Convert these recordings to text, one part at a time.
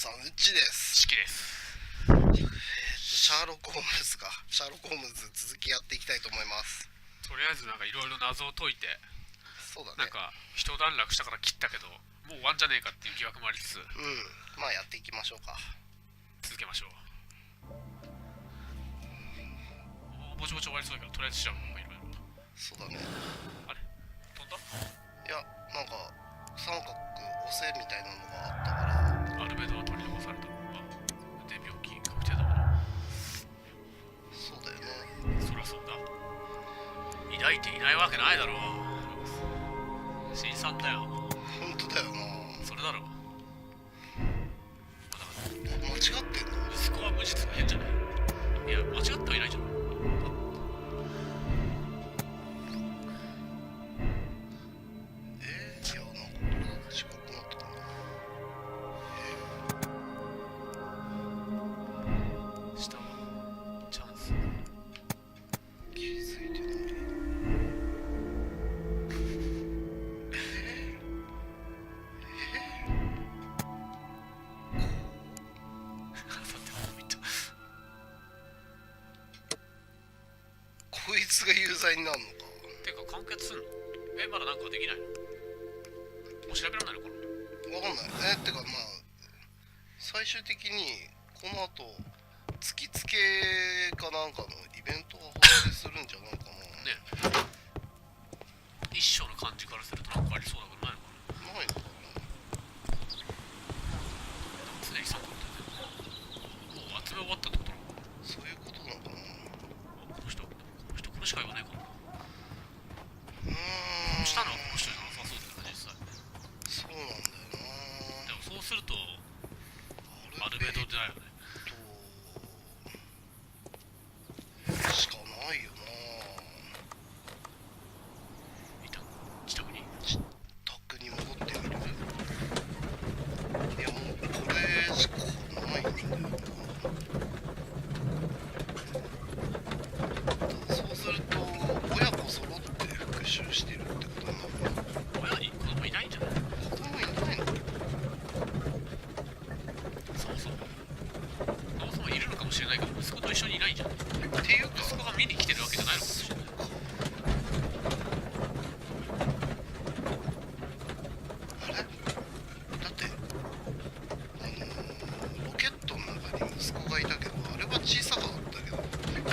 さん、うっちーです。シキです。シャーロック・ホームズか。シャーロック・ホームズ続きやっていきたいと思います。とりあえずなんかいろいろ謎を解いて、そうだね。なんか一段落したから切ったけど、もう終わんじゃねえかっていう疑惑もありつつ、まあやっていきましょうか。続けましょう。ぼちぼち終わりそうだけど、とりあえず調べるのがいろいろ。そうだね。あれ飛んだ？いや、なんか三角押せみたいなのがあったから。アルベドは取り残されたのか。で、病気確定だから。そうだよね。そりゃそうだ。抱いていないわけないだろう。新さんだよ。本当だよな。それだろう。間違ってんの？息子は無実が変じゃない。いや、間違ってはいないじゃん。いや、なんか俺だって違くなったかな。下はチャンス。気づいてない。こいつが有罪になるのか。てか完結すんの？まだなんかできないの？もう調べられないのかな？わかんない。てかまあ最終的にこの後突きつけかなんかのイベントが発生するんじゃないかな。ねえ、一章の感じからするとなんかありそうだけどないのかな？ないのかな。常に参考になってる。もう集め終わったってことなのかな？そういうことなのかな。この人これしか言わないからな。殺したのはこの人じゃなさそうだよね、実際。そうなんだよな。でもそうするとアルベドだよね。しかないよな。自宅に戻ってみる。いやもうこれしかないんだよな。そうすると親子揃って復讐してるってことになる。親に子供いないんじゃない？子供いないの？そもそもいるのかもしれないけど息子と一緒にいないんじゃない？っていうか息子が見に来てるわけじゃないのかもしれない。あれだってロケットの中に息子がいたけど、あれは小さかったけど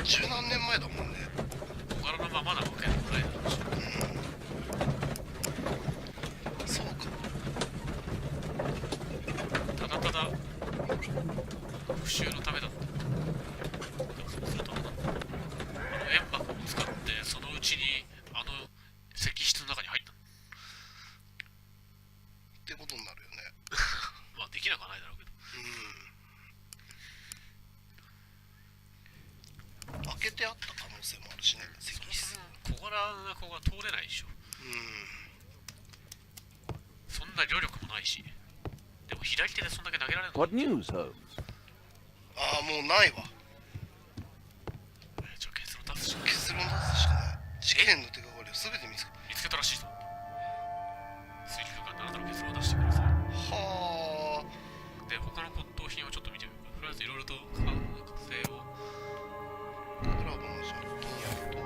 十何年前だもんね。小柄のままなわけでもないだろうし。そうか。ただただ復讐のためだった。そうすると煙幕を使ってそのうちに石室の中に入ったのってことになるよね。まあできなくはないだろうけど。開けてあった可能性もあるしね、石室。小柄な子が通れないでしょ。そんな余力もないし。でも左手でそんだけ投げられるの？ What news, Holmes? ああ、もうないわ。じゃあ結論出すしかない。結論出すしかない。事件の手がかりを全て見つけたらしいぞ。推理空間であなたの結論を出してください。はあ。で、他の骨董品をちょっと見てみようか。とりあえずいろいろと可能性を。クラブの借金やると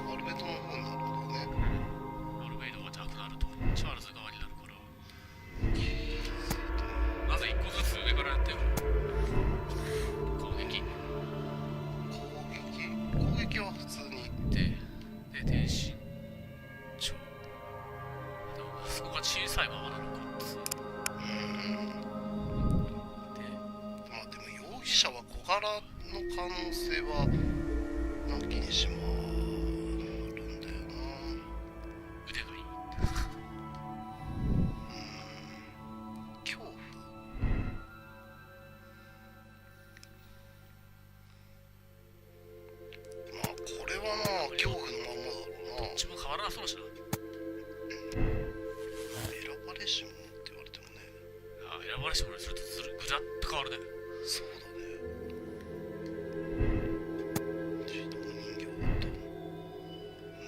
アルベドの方になるんだよね。アルベドがなくなるとチャールズ側になるから。なぜ一個ずつ上からやってるの？攻撃は普通にで天心長でも息子が小さいままなのかっつでまあでも容疑者は小柄の可能性はなきにしもあるんだよな。腕がいい。恐怖。まあこれはな恐怖のまんまだろうな。どっちも変わらなそうだしな。選ばれし者って言われてもね。選ばれし者にするとぐだっと変わるね。そうだね。自動人形だった。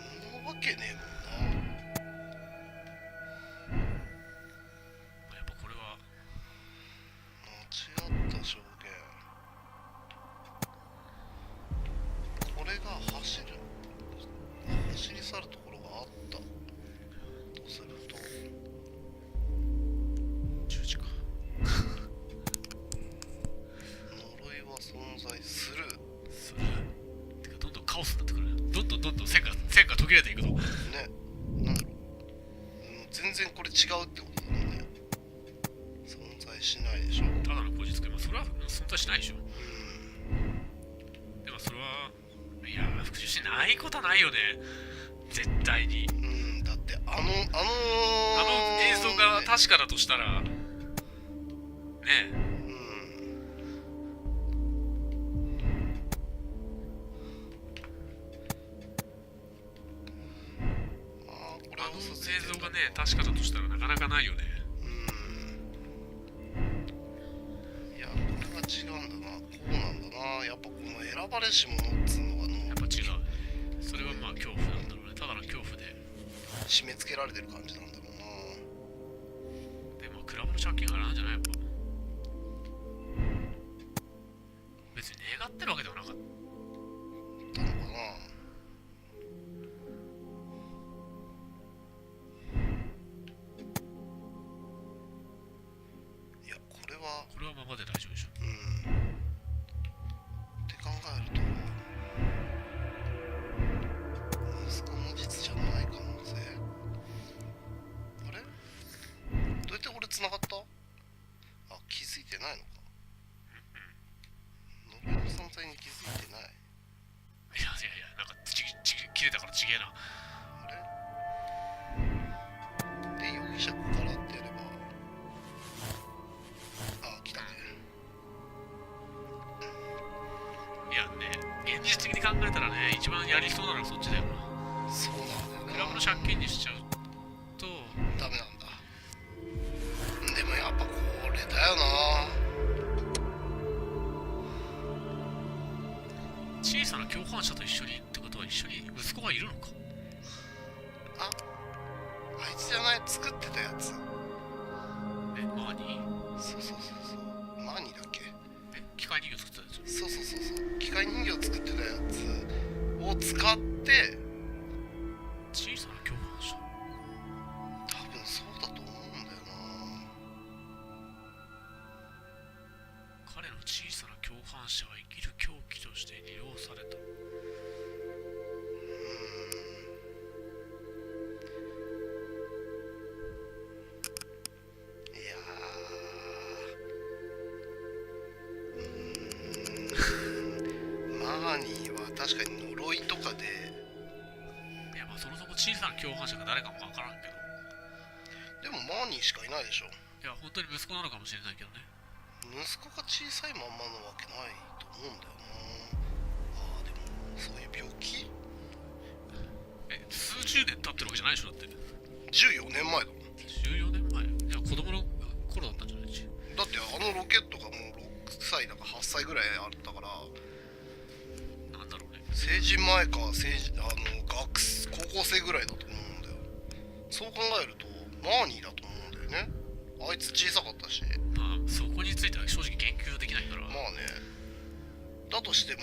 そんなわけねえもんな。やっぱこれは在しないでしょ。ただのこじつけ、まあそれは存在しないでしょ。でもそれは、いや復讐しないことはないよね、絶対に。だってあの映像が確かだとしたらねえ、あの映像がね確かだとしたらなかなかないよね。いやこれが違うんだな、こうなんだな。やっぱこの選ばれし者っつうのがやっぱ違う。それはまあ恐怖なんだろうね。ただの恐怖で締め付けられてる感じなんだろうな。でもクラブの借金があれなんじゃない？やっぱ別に願ってるわけではなかったのかな。いやこれはままで大丈夫でしょ。って考えると息子の実じゃない可能性。あれどうやって俺繋がった？あ、気づいてないのか。ノルウェーの存在に気づいてない。いやなんか切れたからちげえな。あれで容疑者からってやれば、あ、来たね。いやね、現実的に考えたらね、一番やりそうなのはそっちだよな。そうなんだよな。クラブの借金にしちゃうとダメなんだ。でもやっぱこれだよな。小さな共犯者と一緒にってことは一緒に息子がいるのか。あいつじゃない、作ってたやつ。マーニー？そうマーニーだっけ。機械人形作ってたやつ。そう機械人形作ってたやつを使って小さな共犯者。多分そうだと思うんだよな。彼の小さな共犯者は生きる凶器として利用された。マーニーは確かに呪いとかで、いやまあそもそも小さな共犯者が誰かもわからんけど、でもマーニーしかいないでしょ。いや本当に息子なのかもしれないけどね。息子が小さいまんまのわけないと思うんだよな。でもそういう病気？数十年経ってるわけじゃないでしょ。だって14年前だもん。14年前？じゃあ子供の頃だったんじゃないし。だってあのロケットがもう6歳だか8歳ぐらいあったから、なんだろうね、成人前か高校生ぐらいだと思うんだよ。そう考えるとマーニーだと思うんだよね。あいつ小さかったし。まあそこについては正直言及できないから。まあね。だとしても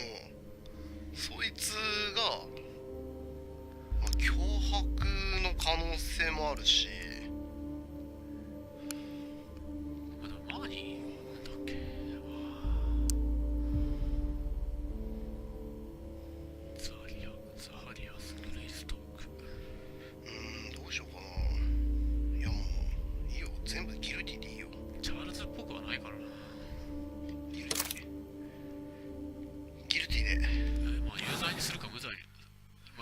そいつが、脅迫の可能性もあるし。マーニーだっけ。ザハリアス・グレイストーク。どうしようかな。いやもういいよ、全部ギルティでいいよ。チャールズっぽくはないからな。ギルティで、まあ有罪にするか無罪に、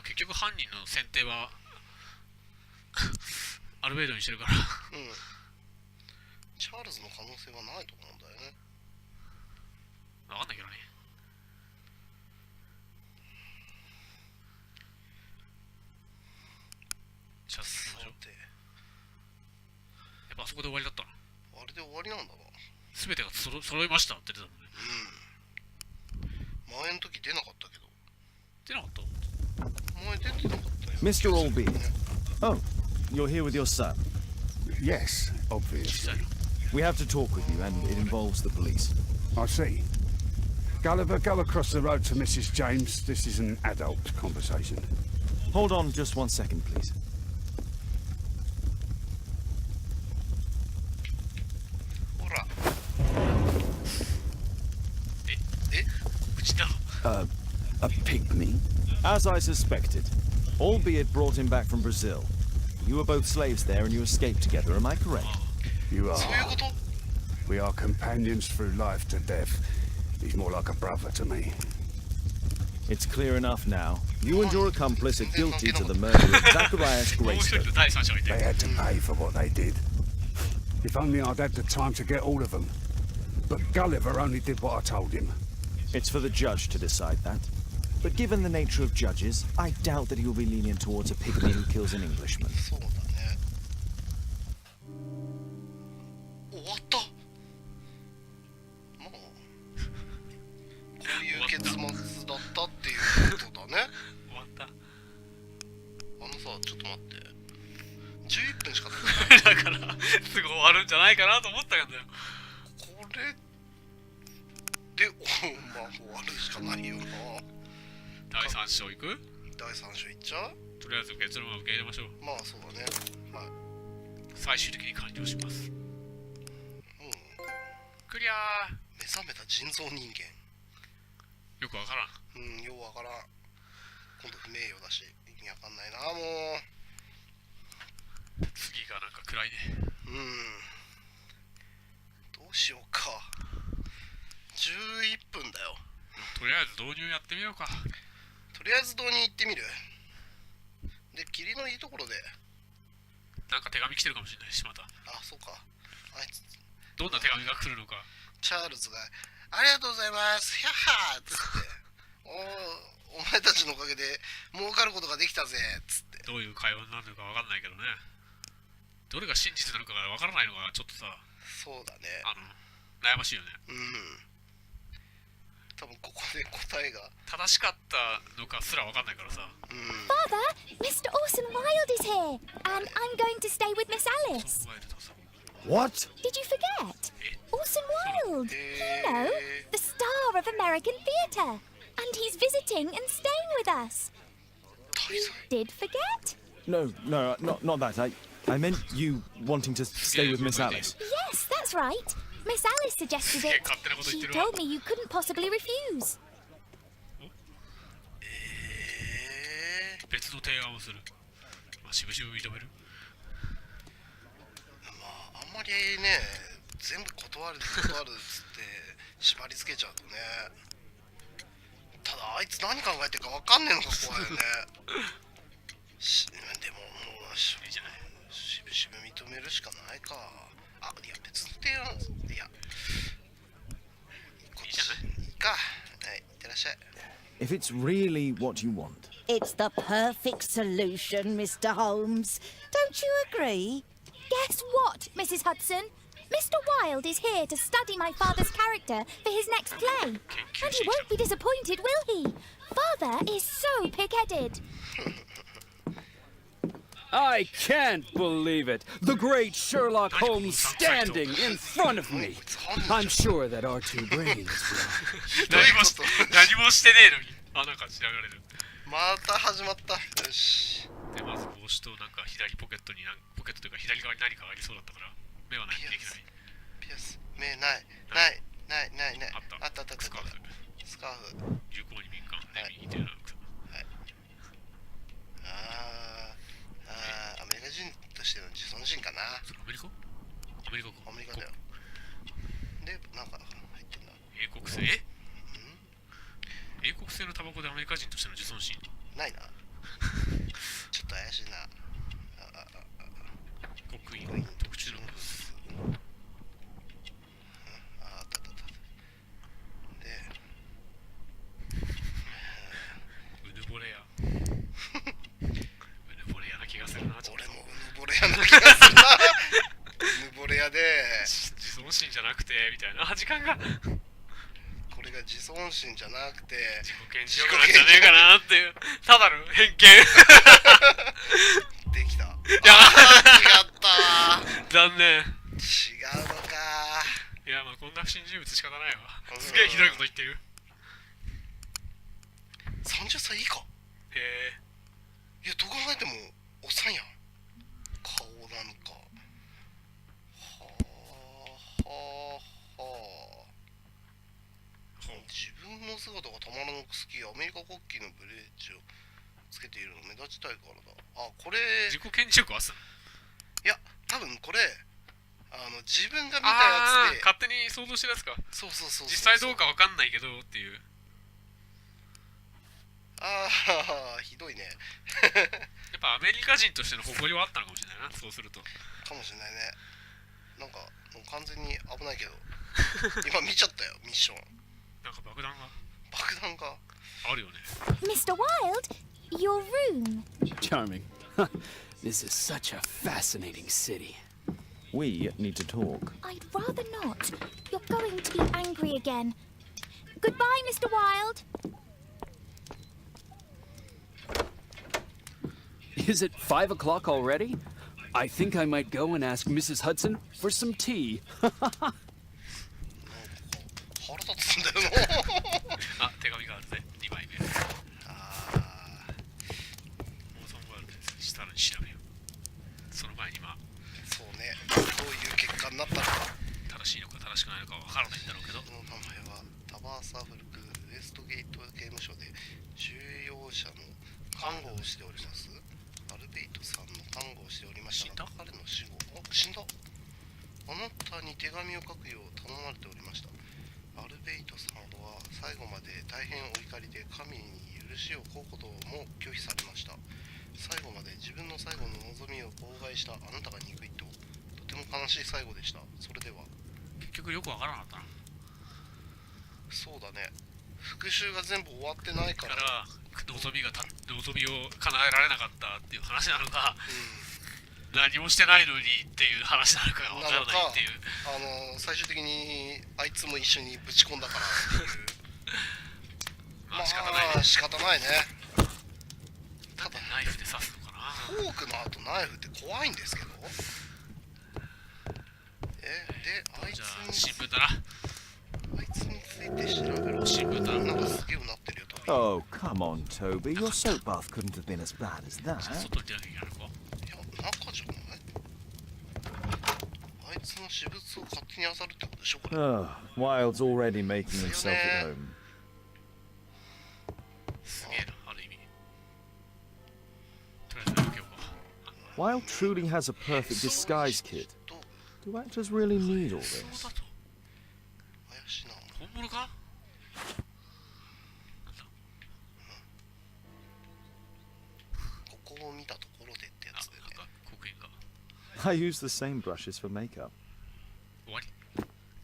結局犯人の選定はアルベイドにしてるからチャールズの可能性はないと思うんだよね。分かんないけどね。チャールズしましょう。やっぱあそこで終わりだったの。あれで終わりなんだな。全てが揃いましたって出たもんね。前の時出なかったけど。出なかった？前出てなかったよ。Mr. Albee. Oh, you're here with your son. Yes, obviously. We have to talk with you, and it involves the police. I see. Gulliver, go across the road to Mrs. James. This is an adult conversation. Hold on just 1 second, please. ほら。口だろ。A pygmy? As I suspected, albeit brought him back from Brazil. You were both slaves there and you escaped together, am I correct? You are. そういうこと？ We are companions through life to death. He's more like a brother to me. It's clear enough now. You and your accomplice are guilty to the murder of Zacharias もう一人 Grayson. と第三者がいて They had to pay for what they did. If only I'd had the time to get all of them. But Gulliver only did what I told him. It's for the judge to decide that. But given the nature of judges, I doubt that he will be lenient towards a pygmy who kills an Englishman. そうだね。終わった。まあこういう結末だったっていうことだね。終わった。あのさ、ちょっと待って。11分しか経ってない。だからすぐ終わるんじゃないかなと思ったんだよ。これで、まあ終わるしかないよな。第3章いく？第3章いっちゃう？とりあえず結論は受け入れましょう。まあそうだね。はい。最終的に完了します。クリアー。目覚めた人造人間。よくわからん。ようわからん。今度不名誉だし、意味わかんないな、もう。次がなんか暗いね。どうしようか。11分だよ。とりあえず導入やってみようか。とりあえず導入行ってみる。で、霧のいいところで。なんか手紙来てるかもしれないし、また。あ、そうか。あいつ、どんな手紙が来るのか。チャールズが、ありがとうございます、ヒャッハーっつって、お前たちのおかげで儲かることができたぜっつって。どういう会話になるのかわかんないけどね。どれが真実なのかがわからないのがちょっとさ、そうだね。悩ましいよね。多分ここで答えが正しかったのかすらわかんないからさ。Father, Mr. Orson Wilde is here, and I'm going to stay with Miss Alice. What? Did you forget? Orson Wilde, you know, the star of American theatre, and he's visiting and staying with us. You did forget? No, not that. I meant you wanting to stay with Miss Alice. Yes, that's right. Miss Alice suggested it. She told me you couldn't possibly refuse. 別の提案をする。まあ、しぶしぶ認める。まあ、あんまりね、全部断るっつって縛り付けちゃうとね。ただあいつ何考えてるか分かんねえのが怖いよね。でももうしぶしぶ認めるしかないか。あ、いや別の提案、いやいいじゃない。いいか。はい、いってらっしゃい。If it's really what you want. It's the perfect solution, Mr. Holmes. Don't you agree? Guess what, Mrs. Hudson? Mr. Wilde is here to study my father's character for his next play. And he won't be disappointed, will he? Father is so pig-headed. I can't believe it. The great Sherlock Holmes standing in front of me. I'm sure that our two brains will. 何もしてねえのになんか調べられる。また始まった。よし。でまず帽子となんか左ポケットにポケットというか左側に何かがありそうだったから目はないとできない。ピアス目ない。あったスカーフ。流行に敏感で右手の草。はい。アメリカ人としての自尊心かな。アメリカだよ。でなんか入ってんだ。英国製？英国製のタバコでアメリカ人としての自尊心ないな。ちょっと怪しいな。刻印特注のブース。あったでうぬぼれやな気がするな。俺もうぬぼれやな気がするな。うぬぼれやで自尊心じゃなくてみたいな時間がこれが自尊心じゃなくて自己顕示欲なんじゃねえかなっていうただの偏見。できた。違いやった残念。違うのか。いやまあこんな不審人物仕方ないわ。すげえひどいこと言ってる。30歳以下。へえ。いやどう考えてもおっさんやん。顔なんか自分の姿がたまらなく好き。アメリカ国旗のブレージをつけているの目立ちたいからだ。あ、これ自己顕示欲はすん。いや多分これ自分が見たやつで、勝手に想像してるやつか。そうそうそうそう、実際どうかわかんないけどっていう。ひどいね。やっぱアメリカ人としての誇りはあったのかもしれないな、そうすると。かもしれないね。なんかもう完全に危ないけど今見ちゃったよ、ミッション。なんか爆弾があるよね。Mr. Wilde, your room. Charming. This is such a fascinating city. We need to talk. I'd rather not. You're going to be angry again. Goodbye, Mr. Wilde. Is it 5 o'clock already? I think I might go and ask Mrs. Hudson for some tea. 腹立つんだよなあ、手紙があるぜ、2枚目。モーソンワールドです。下に調べよう。その前にそうね、どういう結果になったのか。正しいのか正しくないのかわからないんだろうけど。この名前はタバーサフルクウエストゲート刑務所で収容者の看護をしておりますアルベイトさんの看護をしておりましたが、彼の死後、死んだ。あなたに手紙を書くよう頼まれておりました。アルベイトさんは最後まで大変お怒りで神に許しを請うことも拒否されました。最後まで自分の最後の望みを妨害したあなたが憎いと、とても悲しい最後でした。それでは。結局よくわからなかったな。そうだね、復讐が全部終わってないから、望みを叶えられなかったっていう話なのか、何もしてないのにっていう話なのかがわからないっていう。最終的にあいつも一緒にぶち込んだからっていうまあ仕方ないね。仕方ないね。ただナイフで刺すのかな。フォークの後ナイフって怖いんですけど。で、あいつじゃあに新聞だな。あいつについて調べろ。新聞だな。なんかすげえうなってるよ、トビ。 Oh, come on, Toby. Your soap bath couldn't have been as bad as that. 外に出なきゃいけないのか。いや、中じゃない？あいつの私物を勝手に漁るってことでしょ、これ。 Oh, Wilde's already making himself at home. すげえな、ある意味。とりあえず勉強か。Wilde truly has a perfect disguise kit. Do actors really need all そう this? だと怪しいな。本物か。なんだ。ここを見たところでってやあ、つでね。なんか刻印が。 I use the same brushes for makeup. 終わり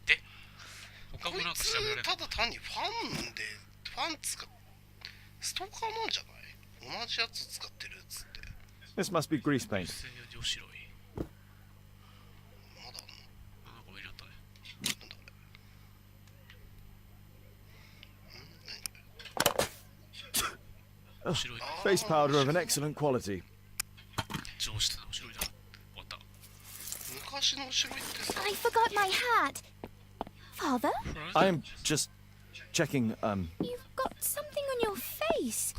で他もなんかこいつ調べられる。ただ単にファン使っストーカーなんじゃない？同じやつ使ってるっつって。 This must be grease paint. 実践上白い。まだあんの？なんか上にあったね。なんだこれ。面白い。 Face powder of an excellent quality. 上質な面白いな。終わった。昔の後ろ行ってさ、 I forgot my hat. Father, I'm just checking. you've got something on your face.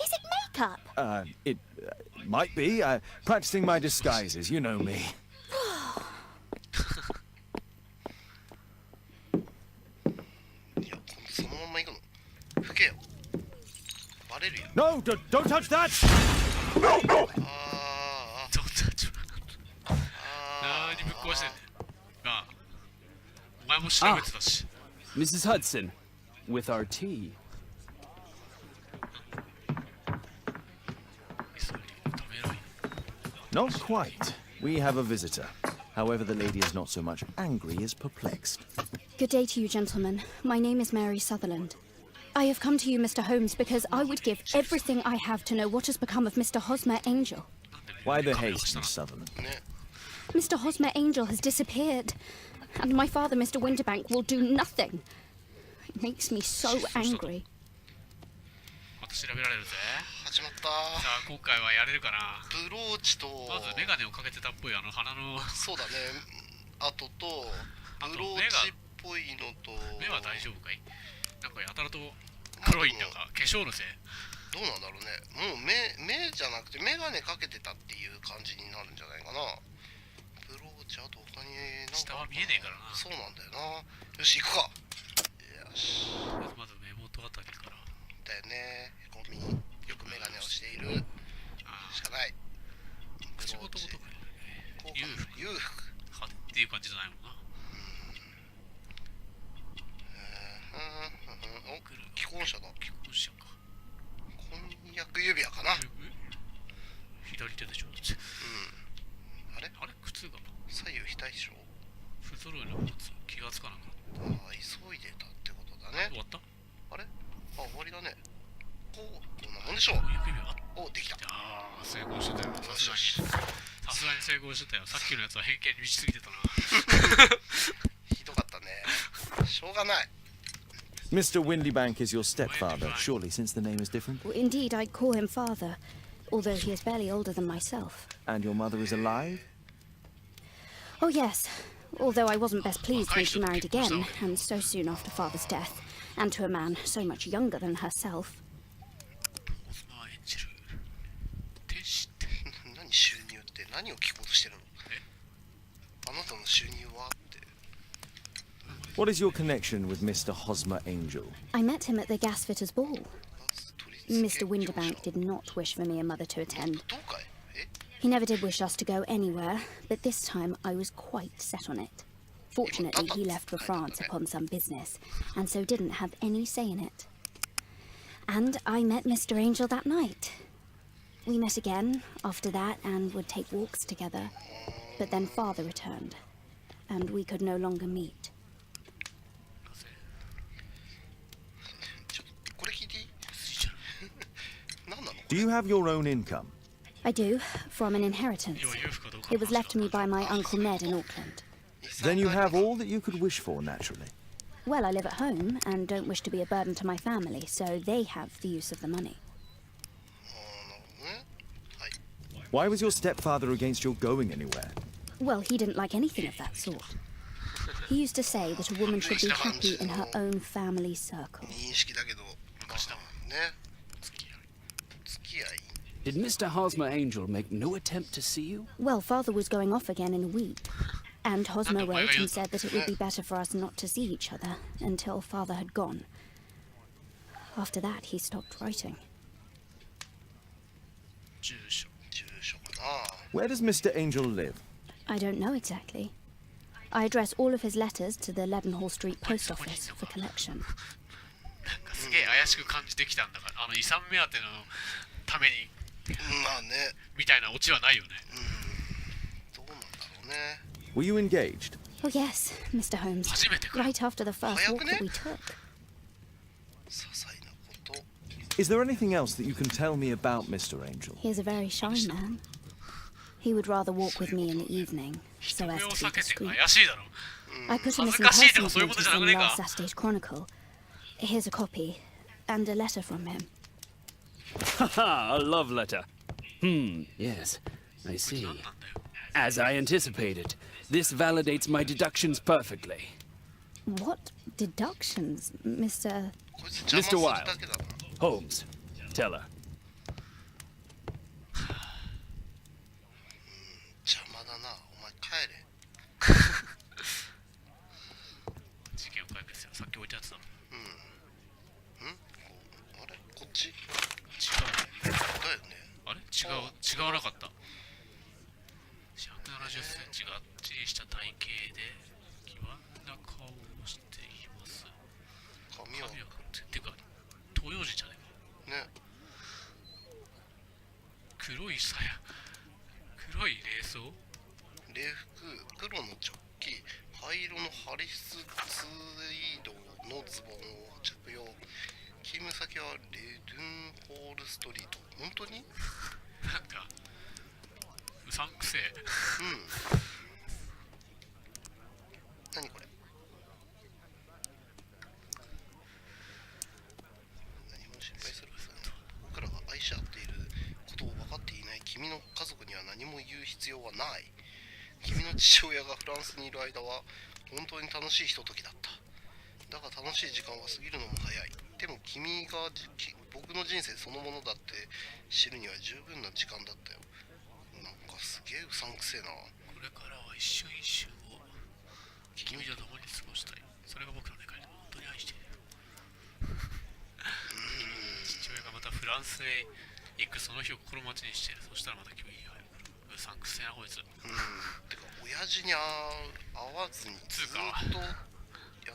Is it makeup? It might be. Practicing my disguises. You know me. いや、そのまんま行くの。吹けよ。バレるよ。 No, don't touch that. あちょっとなーにぶっ壊してんねん。なあ、お前も調べてたし。 Mrs. Hudson, with our tea. 急いでためらい。 Not quite. We have a visitor. However, the lady is not so much angry as perplexed. Good day to you, gentlemen. My name is Mary Sutherland. I have come to you, Mr. Holmes, because I would give everything I have to know what has become of Mr. Hosmer Angel. Why the haste, Miss Sutherland? Mr. Hosmer Angel has disappeared, and my father, Mr. Winterbank, will do nothing. It makes me so angry. また調べられるぜ。始まったさあ、今回はやれるかな。ブローチと、まずメガネをかけてたっぽい鼻の。そうだね、あととブローチっぽいのと。目は大丈夫かい？なんかやたらと黒いなんか化粧のせい。どうなんだろうね。もう目じゃなくてメガネかけてたっていう感じになるんじゃないかな。ブローチ、あと他になんか下は見えねえからな。そうなんだよな。よし、行くか。よし。まず目元あたりから。だよね。へこみ、よくメガネをしているしかない。口元も特に裕福。派手。っていう感じじゃないもんな。お、既婚者だ。既婚者か。婚約指輪かな。左手でしょ。あれ靴が左右非対称。不揃いの靴、気がつかなかった。急いでたってことだね。終わった？あれ終わりだね。こんなもんでしょう。お、できた。成功してたよ。さすがに成功してたよ。さっきのやつは偏見に満ちすぎてたな。ひどかったね。しょうがない。Mr. Windybank is your stepfather, surely, since the name is different? Well, indeed, I'd call him father, although he is barely older than myself. And your mother is alive? Oh, yes. Although I wasn't best pleased when she married again, and so soon after father's death, and to a man so much younger than herself. 何収入って何を聞こうとしてるの？あなたの収入はって。What is your connection with Mr. Hosmer Angel? I met him at the gasfitter's ball. Mr. Windybank did not wish for me and mother to attend. He never did wish us to go anywhere, but this time I was quite set on it. Fortunately, he left for France upon some business, and so didn't have any say in it. And I met Mr. Angel that night. We met again after that and would take walks together. But then father returned, and we could no longer meet. Do you have your own income? I do, from an inheritance. It was left to me by my Uncle Ned in Auckland. Then you have all that you could wish for, naturally. Well, I live at home and don't wish to be a burden to my family, so they have the use of the money. Why was your stepfather against your going anywhere? Well, he didn't like anything of that sort. He used to say that a woman should be happy in her own family circle. Did Mr. Hosmer Angel make no attempt to see you? Well, father was going off again in a week. And Hosmer wrote and said that it would be better for us not to see each other until father had gone. After that, he stopped writing. Where does Mr. Angel live? I don't know exactly. I address all of his letters to the Leadenhall Street Post Office for collection. すげえ怪しく感じてきたんだから、遺産目当てのためにまあね、みたいなオチはないよね。どうなんだろうね。Were you engaged? Oh yes, Mr. Holmes. Right after the first walk that we took. Is there anything else that you can tell me about Mr. Angel? He is a very shy man. He would rather walk with me in the evening, so as to be discreet. I put a missing persons notice in last Saturday's Chronicle. Here's a copy, and a letter from him. Haha, a love letter. Yes, I see. As I anticipated, this validates my deductions perfectly. What deductions, Mr. Wilde. Holmes, tell her. 邪魔だな、お前帰れ。事件を解決する。さっき置いたやつだ。あれこっち？違う。だよね。あれ違わなかった。170センチがっちりした体型で際な顔をしています。髪はてか東洋人じゃねえか。ね。黒い鞘、黒い礼装、礼服、黒のジョッキ、灰色のハリスツイードのズボンを着用。勤務先はレドゥンホールストリート。本当に？なんかうさんくせえ。何これ？何も心配することない。僕らが愛し合っていることを分かっていない君の家族には何も言う必要はない。君の父親がフランスにいる間は本当に楽しいひとときだった。だが楽しい時間は過ぎるのも早い。でも君が僕の人生そのものだって知るには十分な時間だったよ。なんかすげえうさんくせえな。これからは一瞬一瞬を君と共に過ごしたい。それが僕の願いで本当に愛している。父親がまたフランスへ行くその日を心待ちにしている。そしたらまた君に会える。うさんくせえなこいつ。てか親父に会わずにずっとや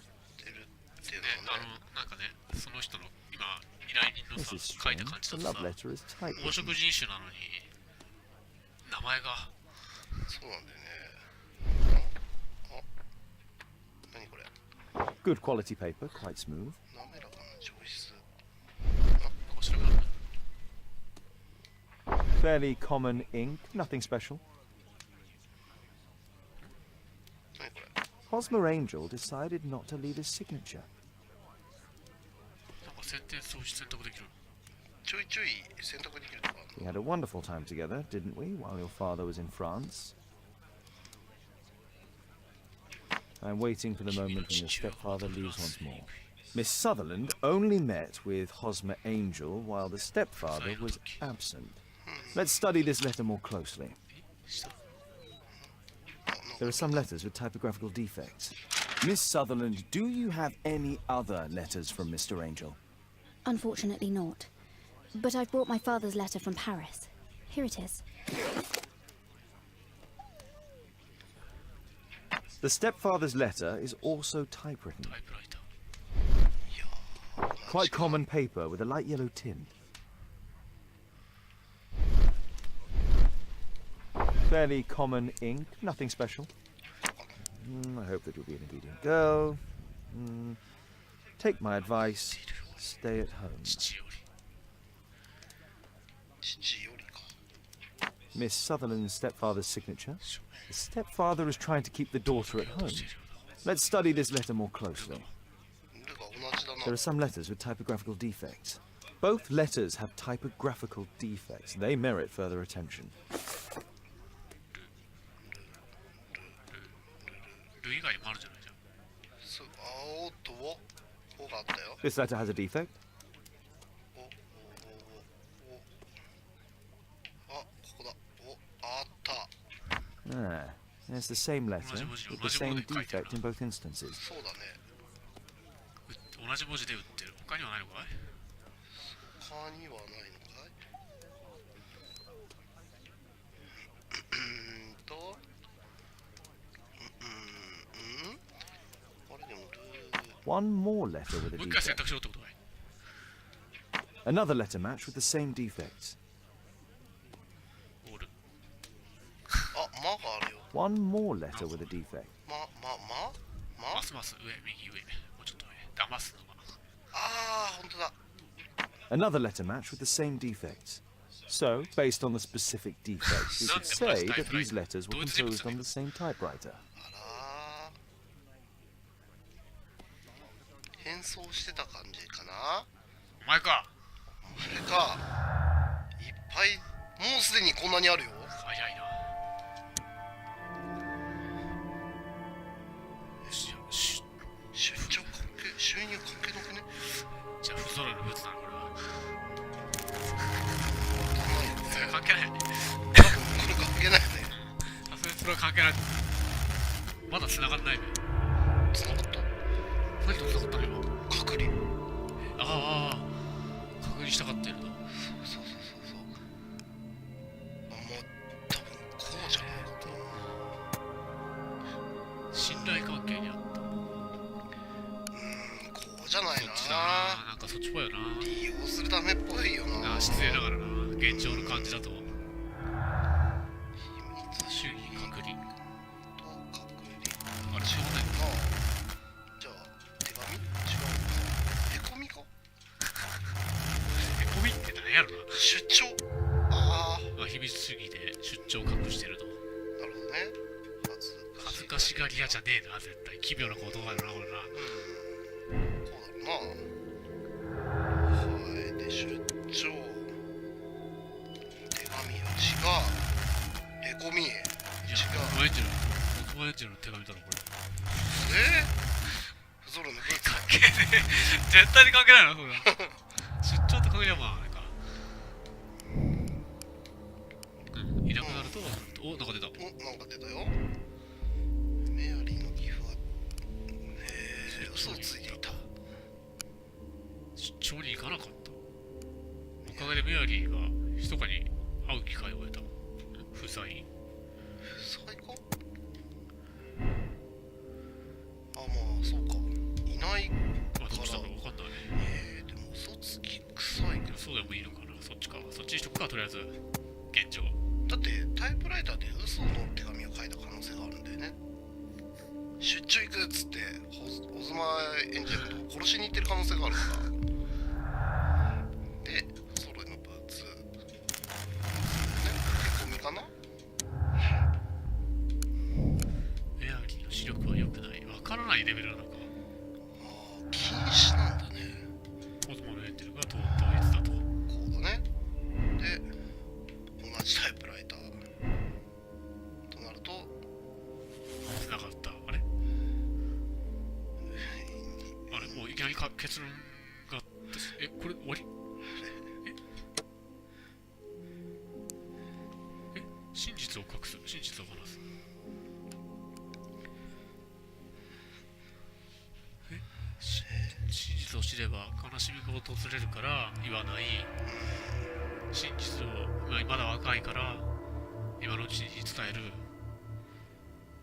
ってるっていうのはね。なんかね、その人の今依頼人のさ This is 書いた strange. 感じ The だと love さ、 letter is typewritten. 黄色人種なのに名前がそうなんだよね。あ、何これ。 Good quality paper, quite smooth. 滑らかな上質。面白くなった。 Fairly common ink, nothing special. 何これ。 Hosmer Angel decided not to leave his signature. なんか選択できる。ちょいちょい選択できるとか。 We had a wonderful time together, didn't we, while your father was in France? I'm waiting for the moment when your stepfather leaves once more. Miss Sutherland only met with Hosmer Angel while the stepfather was absent. Let's study this letter more closely. There are some letters with typographical defects. Miss Sutherland, do you have any other letters from Mr. Angel? Unfortunately not. But I've brought my father's letter from Paris. Here it is. The stepfather's letter is also typewritten. タイプライター。 Quite common paper with a light yellow tint. Fairly common ink, nothing special. I hope that you'll be an obedient girl. Take my advice, stay at home. 父より。父よりか。 Miss Sutherland's stepfather's signature. The stepfather is trying to keep the daughter at home. Let's study this letter more closely. ルが同じだな。 There are some letters with typographical defects. Both letters have typographical defects. They merit further attention. ル以外にもあるじゃないじゃん。そう、あおっとおがあったよ。 This letter has a defect. あ、ここだ。あった。 Ah, it's the same letter with the same defect in both instances. そうだね。同じ文字で売ってる。他にはないのかい？他にはないのかい？あれでもOne more letter with a もう一回選 defect. 択しろってことかい？ Another letter match with the same defects. オール。あ、まがあるよ。 One more letter with a defect. ますます上、右上。もうちょっと上。騙すのが。ああ、ほんとだ。 Another letter match with the same defects. So, based on the specific defects, we could say that these letters were composed on the same typewriter. あらー。変装してた感じかな。お前か。あれか。いっぱい、もうすでにこんなにあるよ。早いな。出張関係、収入関係なくね。じゃあ不揃いのブーツなのこれは。それ関係ない。これ関係ないよね。さすがにそれは関係ない。まだ繋がんないね。繋がった。何と繋がったのよ。隔離。ああ、確認したかったよな。そう。あ、もう多分こうじゃないかと。信頼関係にあった。こうじゃないな。そっちだな。なんかそっちっぽいよな。利用するためっぽいよな。失礼ながらな。現状の感じだと。秘密主義隔離。と隔離。あれ、違うね。じゃあ手紙？違う。へこみか？へこみって何やろな。出張。ああ。まあ、秘密主義で出張を隠してると。なるほどね。恥ずかしがり屋じゃねえな、絶対。奇妙なことがあるな、これな。こうだろうな。はい。で、出張。手紙よ。違う。へこみ。違う。オートマエンジェルの手紙だろ、これ。不揃いのブーツ。関係ねえ。絶対に関係ないな、それ。出張と関係はまあ、あれか。いなくなると、お、なんか出た。なんか出たよ。メアリーの寄付は、嘘をついていた。出張に行かなかった。おかげでメアリーが密かに会う機会を得た。不在？不在か？まあそうか、いないまあどっちだろうわかんないね。でも嘘つき臭いけど、そうでもいいのかな。そっちか、そっちにしとくか、とりあえず現状。だってタイプライターで嘘の手紙を書いた可能性があるんだよね。出張行くっつってオズマエンジェルと殺しに行ってる可能性があるから。でソロのブーツね、手込みかな。エアリーの視力は良くない。わからないレベルなのか。禁止なんだね。オズマのエンジェルが同一だと。こうだね。で同じタイプライターとなると繋がった。あれあれ、もういきなり結論がこれ終わり？真実を隠す、真実を話す。真実を知れば悲しみが訪れるから言わない。真実を、まだ若いから今のうちに伝える。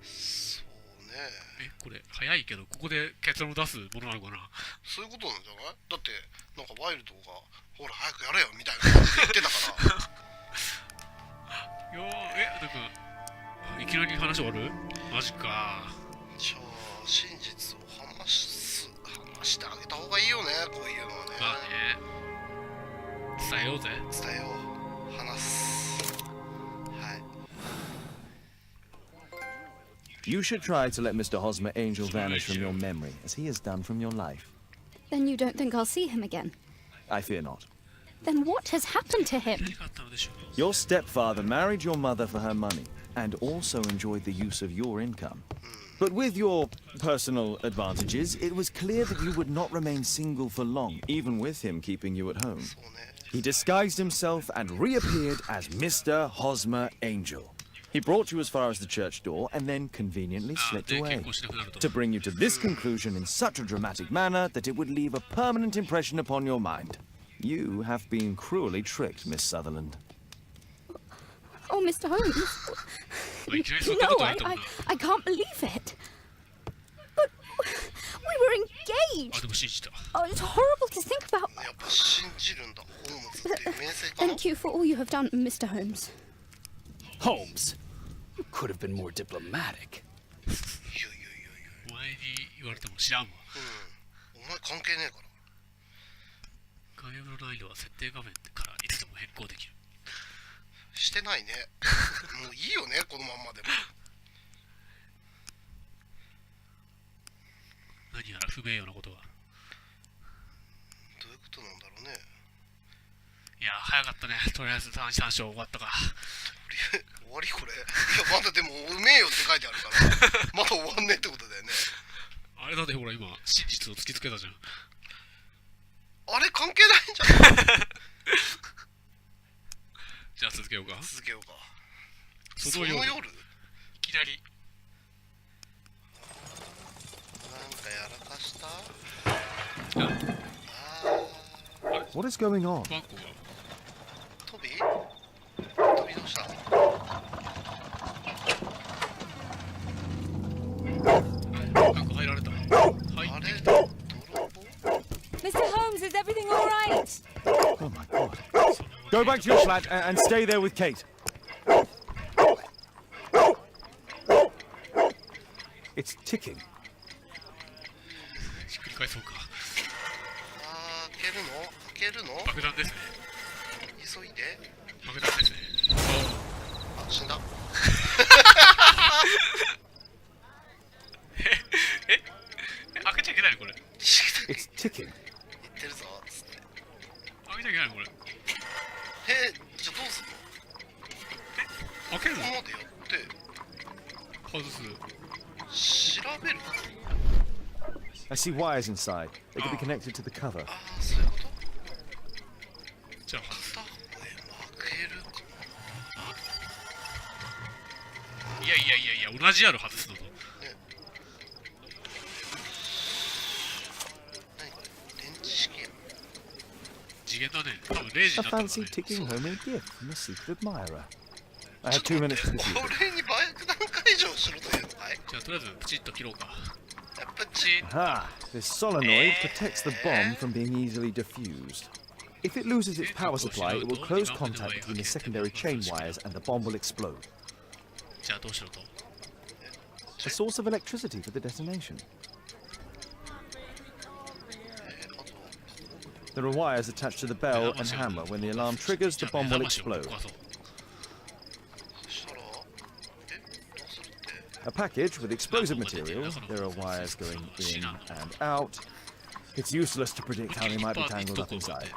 そうね。これ早いけどここで結論を出すものなのかな。そういうことなんじゃない？だってなんかワイルドがほら早くやれよみたいな感じで言ってたからいやなんかいきなり話終わる？マジか。じゃあ真実を話してあげた方がいいよね、こういうのはね。まあね、伝えようぜ。伝えよう、話す。はい。 You should try to let Mr. Hosmer Angel vanish from your memory, as he has done from your life. Then you don't think I'll see him again? I fear not. Then what has happened to him? Your stepfather married your mother for her money, and also enjoyed the use of your income. But with your personal advantages, it was clear that you would not remain single for long, even with him keeping you at home. He disguised himself and reappeared as Mr. Hosmer Angel. He brought you as far as the church door and then conveniently slipped away, to bring you to this conclusion in such a dramatic manner that it would leave a permanent impression upon your mind. You have been cruelly tricked, Miss Sutherland. Oh, Mr. Holmes. No, I can't believe it. But we were engaged. Oh, it's horrible to think about. やっぱ信じるんだ、ホームズっていう名声かな。 Thank you for all you have done, Mr. Holmes. Holmes, you could have been more diplomatic. お前に言われても知らんわ。お前関係ねえから。画面の難易度は設定画面からいつでも変更できる。してないね。もういいよね、このまんまでも。何やら不名誉なことが。どういうことなんだろうね。いや早かったね。とりあえず3章終わったか。終わりこれ。いやまだでもうめえよって書いてあるからまだ終わんねえってことだよね。あれだってほら今真実を突きつけたじゃん。あれ関係ないんじゃないじゃあ続けようか。続けようか。その夜いきなりなんかやらかした。 What is going on? バンコがトビどうした。なんか入られた。入ってきた。 Mr. Holmes, is everything all right? Oh my god. Go back to your flat and stay there with Kate. It's ticking. ひっくり返そうか。開けるの爆弾ですね。急いで。爆弾ですね。あ、死んだ。開けちゃいけないのこれ。It's ticking. 言ってるぞつって。開けちゃいけないのこれ。じゃあどうすんの。開けるの。ここまでやって外す。調べる。 I see wires inside. They could be connected to the cover. ああ、そういうこと。じゃあ片方へ負けるかな。いや同じやろ外すのと。ね。何これ電池式やん。次元だね。多分0時に A なったからね。 fancy ticking homemade gift from a secret admirer. I have 2 minutes to defuse it. 俺に爆弾解除しろというのかい。じゃあとりあえずプチッと切ろうか。Aha! This solenoid protects the bomb from being easily diffused. If it loses its power supply, it will close contact between the secondary chain wires and the bomb will explode. じゃあどうしろと。 A source of electricity for the detonation. There are wires attached to the bell and hammer. When the alarm triggers, the bomb will explode. A package with explosive material. There are wires going in and out. It's useless to predict how they might be tangled up inside.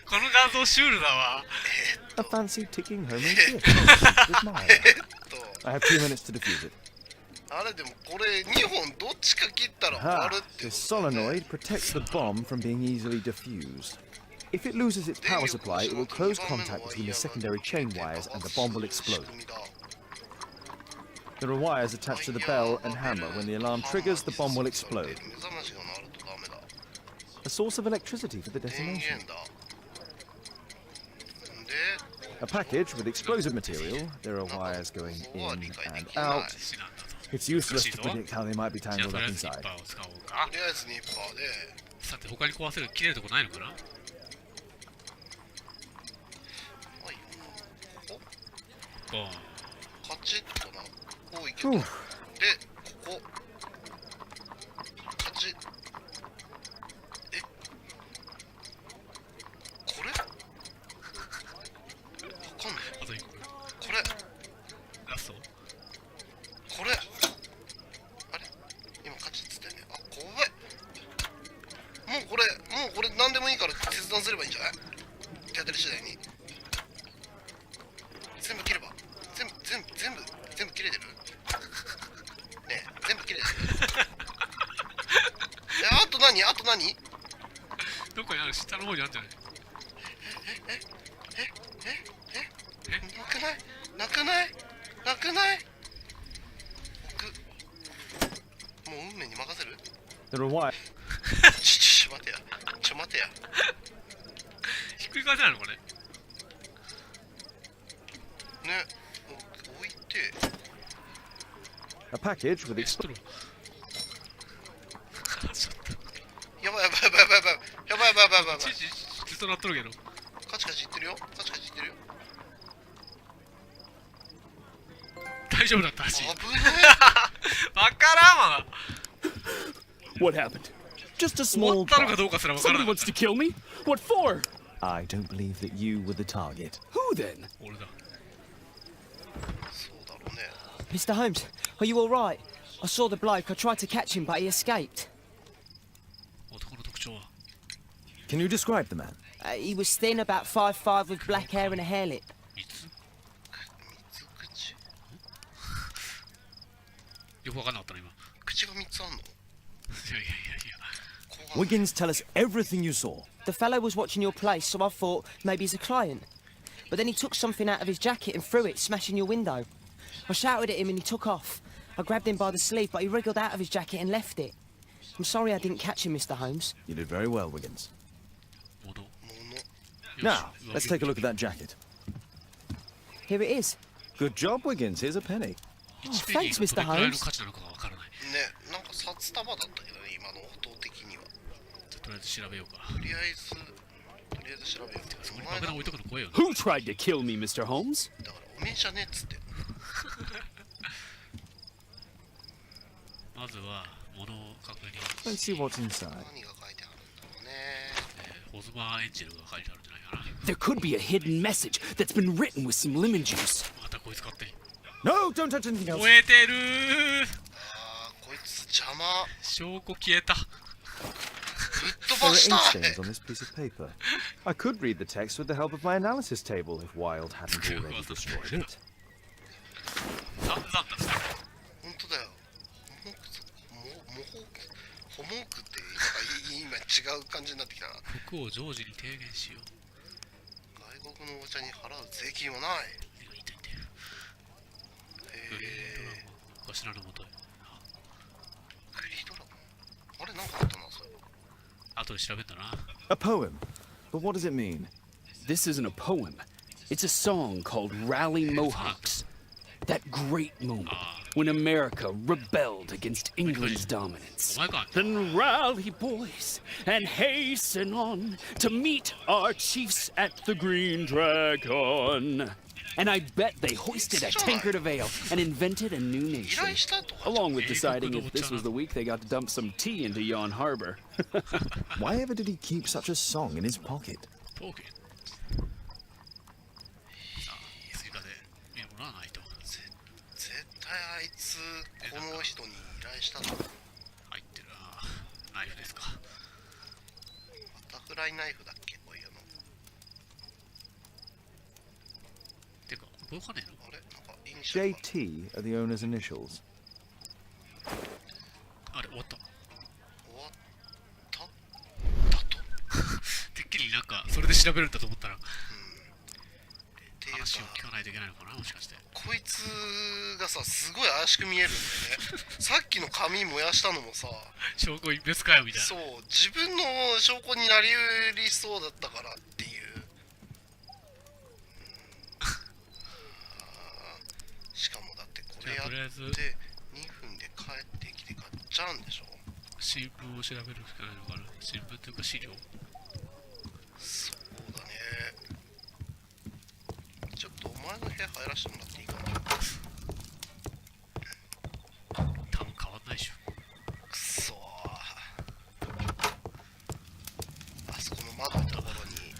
この画像シュールだわ。 A fancy ticking homemade gift. With mine. I have 2 minutes to defuse it. あれでもこれ2本どっちか切ったら終わ Ah, るって this ことだね。 solenoid protects the bomb from being easily diffused. If it loses its power supply, it will close contact between the secondary chain wires and the bomb will explode. There are wires attached to the bell and hammer. When the alarm triggers, the bomb will explode. 目覚ましが鳴るとダメだ。 A source of electricity for the 電 detonation. 源だ。で、 A package with explosive material. There are wires going in and out. It's useless to predict how they might be じゃあ tangled とり up あえずニッ inside. パーを使おうか。とりあえずニッパーで、さて他に壊せる切れるとこないのかな。はい、ゴーン。カチッとな。こういけた。 Whew. で、ここ。カチッ。え、これわかんない。あと1個。これ、ラスト。これ。あれ今カチッつったよね。あ、怖い。もうこれ何でもいいから切断すればいいんじゃない？手当たり次第に。全部切れば。全部切れてる？ねえ、全部切れてる。あと何？どこにある？下の方にあるんじゃない？なくない僕、もう運命に任せる？ There are wires. ちょ待てや。ひっくり返せないのこれ。ね、置いて。 A package with ストロー。ちょっと。やばい。ちずっとなっとるけど。カチカチいってるよ。大丈夫だったらしい。危ねわからんわ。 What happened? just a 終わ small ったのか bomb. どうかすらわからな Somebody かっ wants to kill me? What for? I don't believe that you were the target. Who then? た。俺だ。そうだろうね。 Mr. Holmes, are you all right? I saw the bloke. I tried to catch him, but he escaped. 男の特徴は。 Can you describe the man? He was thin, about 5'5", with black hair and a hair lip. 水口よくわかんなかったな今。口が3つあんの？いや。 Wiggins, tell us everything you saw. The fellow was watching your place, so I thought maybe he's a client. But then he took something out of his jacket and threw it, smashing your window. I shouted at him and he took off. I grabbed him by the sleeve, but he wriggled out of his jacket and left it. I'm sorry I didn't catch him, Mr. Holmes. You did very well, Wiggins. 物。 Now, let's take a look at that jacket. Here it is. Good job, Wiggins. Here's a penny. Oh, thanks, Mr. どれくらいの Holmes. 価値なのかがわからない。ね、なんか札束だったけどね、今の音的には。じゃあとりあえず調べようか。とりあえず調べよう。そこに爆弾置いとくの怖いよな。 Who tried to kill me, Mr. Holmes? だからおめえじゃねえっつって。まずは物を確認。 Let's see what's inside. 何が書いてあるんだろうね。ホズマエンジェルが書いてあるんじゃないかな。 There could be a hidden message that's been written with some lemon juice. またこいつ買って。 No, don't touch anything else. 燃えてるー。あー、こいつ邪魔。証拠消えた。ぶっ飛 There ば are した ink い。 stains on this piece of paper. I could read the text with the help of my analysis table if Wilde hadn't already destroyed it. 散々だった。本当だよ。ホモークって今違う感じになってきたな。服を常時に提言しよう。外国のお茶に払う税金はない。何が言いたいんだよ。ドラゴン、頭のもとへ。フリードラゴン。あれなんかあったなそれ。後で調べたな。 A poem. but what does it mean? This isn't a poem. It's a song called Rally Mohawks. That great moment when America rebelled against England's dominance. Oh my god. Then rally, boys, and hasten on to meet our chiefs at the Green Dragon. And I bet they hoisted a tankard of ale and invented a new nation. Along with deciding if this was the week they got to dump some tea into Yon Harbor. Why ever did he keep such a song in his pocket? Pocket. 追加で見るものはないと。絶対あいつこの人に依頼したの。入ってるな。ナイフですか。バタフライナイフだっけこういうの。てか動かねえの？あれなんかイニシャルが JT are the owner's initials. あれ終わった。終わっただと。てっきりなんかそれで調べるんだと思ったらっていう話を聞かかないといけないのかなもしかして。こいつがさすごい怪しく見えるんだよね。さっきの紙燃やしたのもさ、証拠隠滅かよみたいな。そう自分の証拠になりうりそうだったからっていう。しかもだってこれやじゃあとりあえずって2分で帰ってきて買っちゃうんでしょ。新聞を調べるしかないのかな。新聞というか資料。そうだね。ちょっとお前の部屋入らせてもらっていいかな。多分変わんないでしょ。くそー。あそこの窓のところに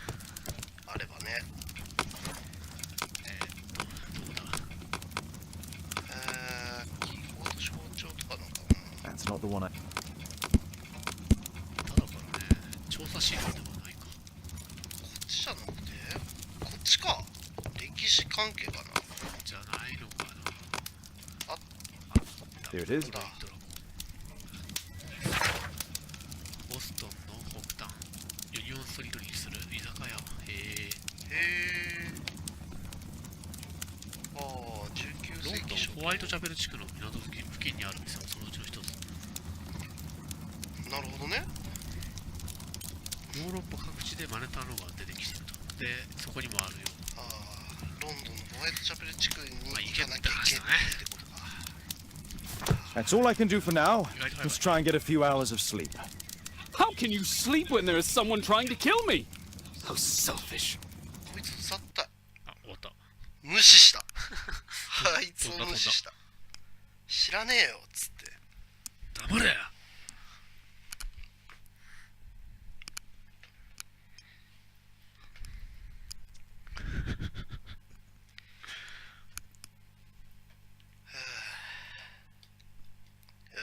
あればね。どうだ。記号と象徴とかなんかな。 That's not the one I... ただからね、調査資料ではないか。こっちじゃなくてこっちか。歴史関係かな。じゃないのかな。あっ Here it is. だ。ボストンの北端ユニオンストリートに位置する居酒屋。へえ。へー。ああ19ロンド世紀初ンホワイトチャペル地区の港付近にある店もそのうちの一つ。なるほどね。ヨーロッパ各地で真似たのが出てきてると。で、そこにもあるよ。ああロンドンのホワイトチャペル地区にまあ行かなきゃいけないってことか。 That's all I can do for now. Let's try and get a few hours of sleep. How can you sleep when there is someone trying to kill me? How selfish. こいつ去った。あ、終わった。無視した。あいつを無視した。知らねえよっつって。黙れ。よ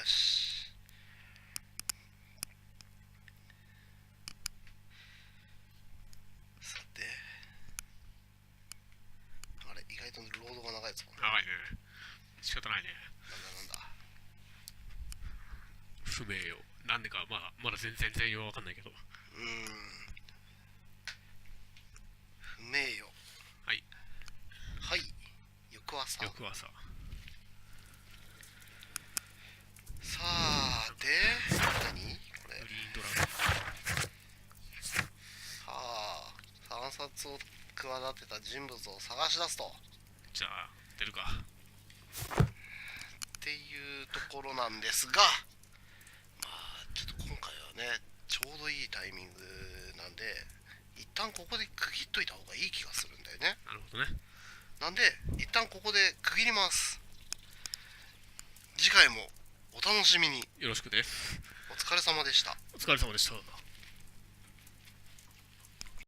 し。さて。あれ意外とロードが長いぞ。長いね。仕方ないね。なんだ。不明よ。なんでかまだ全然よわかんないけど。不明よ。はい。はい。翌朝。翌朝。さあで何これ。グリーンドラゴン。はあ、惨殺を企てた人物を探し出すと。じゃあ出るか。っていうところなんですが、まあちょっと今回はねちょうどいいタイミングなんで一旦ここで区切っといた方がいい気がするんだよね。なるほどね。なんで一旦ここで区切ります。次回もお楽しみに。よろしくです。お疲れ様でした。お疲れ様でした。